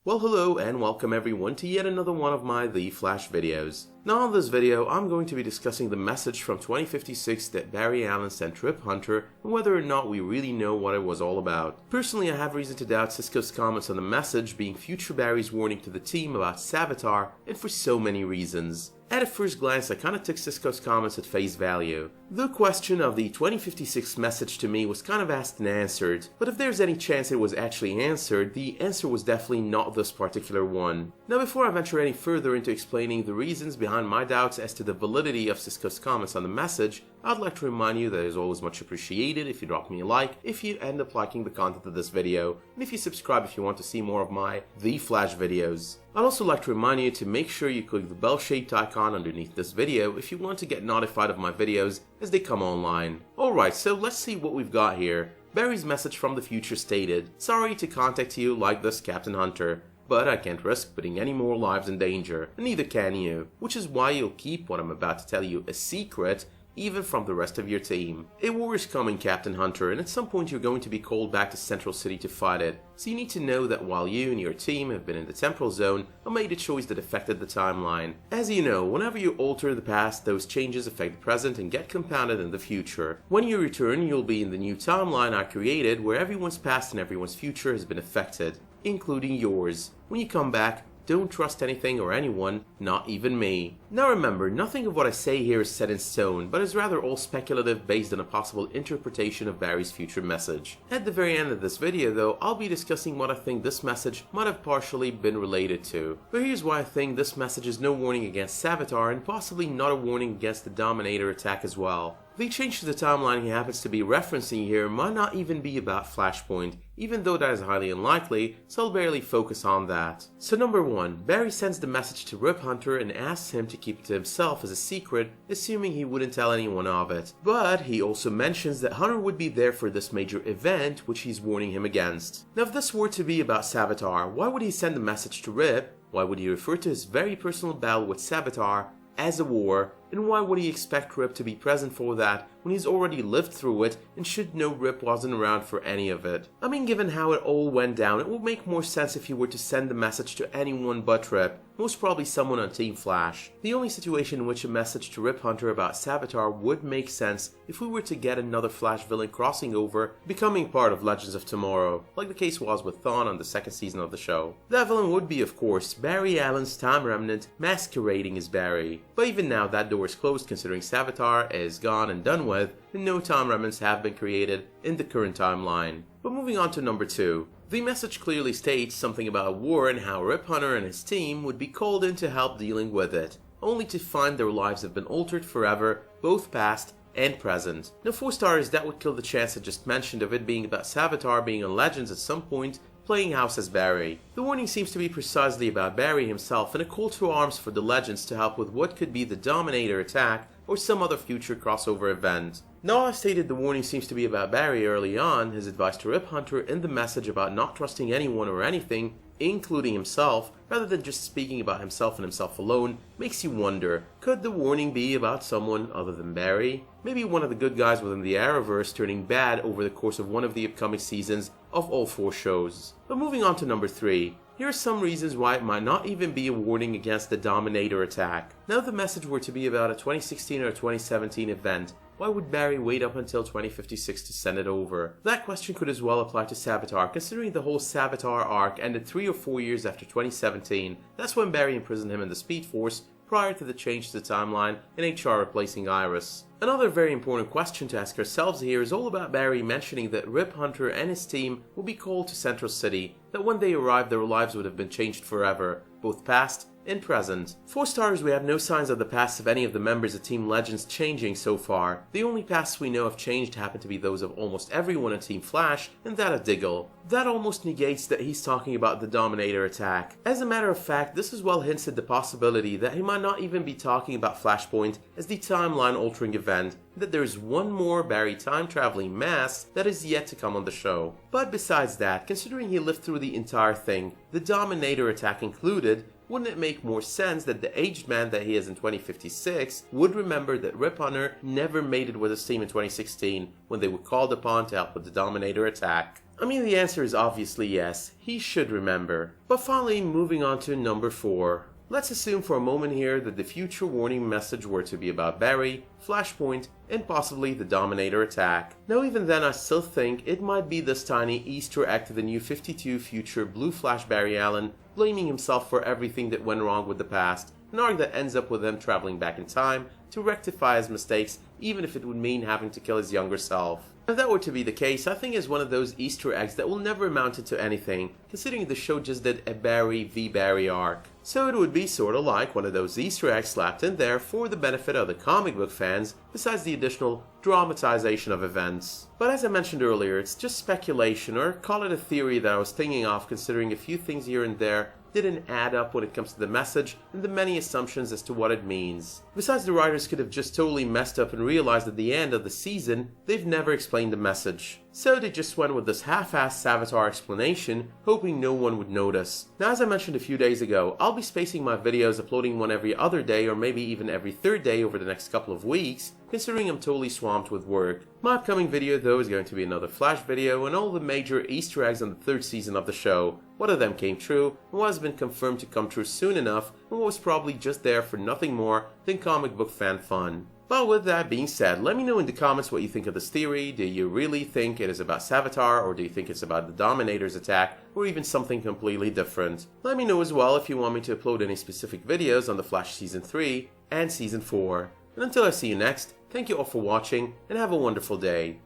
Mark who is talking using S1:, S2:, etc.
S1: Well, hello and welcome everyone to yet another one of my The Flash videos. Now in this video, I'm going to be discussing the message from 2056 that Barry Allen sent Rip Hunter and whether or not we really know what it was all about. Personally, I have reason to doubt Cisco's comments on the message being future Barry's warning to the team about Savitar, and for so many reasons. At a first glance, I kinda took Cisco's comments at face value. The question of the 2056 message to me was kind of asked and answered, but if there's any chance it was actually answered, the answer was definitely not this particular one. Now before I venture any further into explaining the reasons behind my doubts as to the validity of Cisco's comments on the message, I'd like to remind you that it is always much appreciated if you drop me a like, if you end up liking the content of this video, and if you subscribe if you want to see more of my The Flash videos. I'd also like to remind you to make sure you click the bell-shaped icon underneath this video if you want to get notified of my videos as they come online. Alright, so let's see what we've got here. Barry's message from the future stated, "Sorry to contact you like this, Captain Hunter, but I can't risk putting any more lives in danger, and neither can you, which is why you'll keep what I'm about to tell you a secret, even from the rest of your team. A war is coming, Captain Hunter, and at some point you're going to be called back to Central City to fight it. So you need to know that while you and your team have been in the temporal zone, I made a choice that affected the timeline. As you know, whenever you alter the past, those changes affect the present and get compounded in the future. When you return, you'll be in the new timeline I created where everyone's past and everyone's future has been affected, including yours. When you come back, don't trust anything or anyone, not even me." Now remember, nothing of what I say here is set in stone, but is rather all speculative based on a possible interpretation of Barry's future message. At the very end of this video though, I'll be discussing what I think this message might have partially been related to. But here's why I think this message is no warning against Savitar and possibly not a warning against the Dominator attack as well. The change to the timeline he happens to be referencing here might not even be about Flashpoint, even though that is highly unlikely, so I'll barely focus on that. So number 1, Barry sends the message to Rip Hunter and asks him to keep it to himself as a secret, assuming he wouldn't tell anyone of it. But he also mentions that Hunter would be there for this major event, which he's warning him against. Now if this were to be about Savitar, why would he send the message to Rip? Why would he refer to his very personal battle with Savitar as a war? And why would he expect Rip to be present for that when he's already lived through it and should know Rip wasn't around for any of it? I mean, given how it all went down, it would make more sense if he were to send the message to anyone but Rip, most probably someone on Team Flash. The only situation in which a message to Rip Hunter about Savitar would make sense if we were to get another Flash villain crossing over, becoming part of Legends of Tomorrow, like the case was with Thawne on the second season of the show. That villain would be, of course, Barry Allen's Time Remnant masquerading as Barry. But even now, that door is closed considering Savitar is gone and done with, and no Time Remnants have been created in the current timeline. But moving on to number 2. The message clearly states something about a war and how Rip Hunter and his team would be called in to help dealing with it, only to find their lives have been altered forever, both past and present. Now 4 stars, that would kill the chance I just mentioned of it being about Savitar being on Legends at some point, playing house as Barry. The warning seems to be precisely about Barry himself and a call to arms for the Legends to help with what could be the Dominator attack or some other future crossover event. Now I've stated the warning seems to be about Barry early on, his advice to Rip Hunter and the message about not trusting anyone or anything, including himself, rather than just speaking about himself and himself alone, makes you wonder, could the warning be about someone other than Barry? Maybe one of the good guys within the Arrowverse turning bad over the course of one of the upcoming seasons of all 4 shows. But moving on to number 3. Here are some reasons why it might not even be a warning against the Dominator attack. Now if the message were to be about a 2016 or 2017 event, why would Barry wait up until 2056 to send it over? That question could as well apply to Savitar, considering the whole Savitar arc ended 3 or 4 years after 2017. That's when Barry imprisoned him in the Speed Force, prior to the change to the timeline and HR replacing Iris. Another very important question to ask ourselves here is all about Barry mentioning that Rip Hunter and his team will be called to Central City, that when they arrive their lives would have been changed forever, both past and present. 4 stars, we have no signs of the past of any of the members of Team Legends changing so far. The only pasts we know have changed happen to be those of almost everyone in Team Flash, and that of Diggle. That almost negates that he's talking about the Dominator attack. As a matter of fact, this as well hints at the possibility that he might not even be talking about Flashpoint as the timeline altering event, that there's one more Barry time traveling mask that is yet to come on the show. But besides that, considering he lived through the entire thing, the Dominator attack included, wouldn't it make more sense that the aged man that he is in 2056 would remember that Rip Hunter never made it with his team in 2016 when they were called upon to help with the Dominator attack? I mean, the answer is obviously yes, he should remember. But finally, moving on to number 4. Let's assume for a moment here that the future warning message were to be about Barry, Flashpoint, and possibly the Dominator attack. Now even then I still think it might be this tiny Easter egg to the new 52 future Blue Flash Barry Allen, blaming himself for everything that went wrong with the past, an arc that ends up with him traveling back in time to rectify his mistakes, even if it would mean having to kill his younger self. If that were to be the case, I think it's one of those Easter eggs that will never amount to anything, considering the show just did a Barry v Barry arc. So it would be sorta like one of those Easter eggs slapped in there for the benefit of the comic book fans, besides the additional dramatization of events. But as I mentioned earlier, it's just speculation, or call it a theory that I was thinking of considering a few things here and there didn't add up when it comes to the message and the many assumptions as to what it means. Besides, the writers could have just totally messed up and realized at the end of the season they've never explained the message. So they just went with this half-assed Savatar explanation, hoping no one would notice. Now, as I mentioned a few days ago, I'll be spacing my videos, uploading one every other day or maybe even every third day over the next couple of weeks, considering I'm totally swamped with work. My upcoming video though is going to be another Flash video and all the major Easter eggs on the 3rd season of the show. What of them came true, and what has been confirmed to come true soon enough, and what was probably just there for nothing more than comic book fan fun. But with that being said, let me know in the comments what you think of this theory. Do you really think it is about Savitar, or do you think it's about the Dominator's attack, or even something completely different? Let me know as well if you want me to upload any specific videos on The Flash Season 3 and Season 4. And until I see you next, thank you all for watching, and have a wonderful day.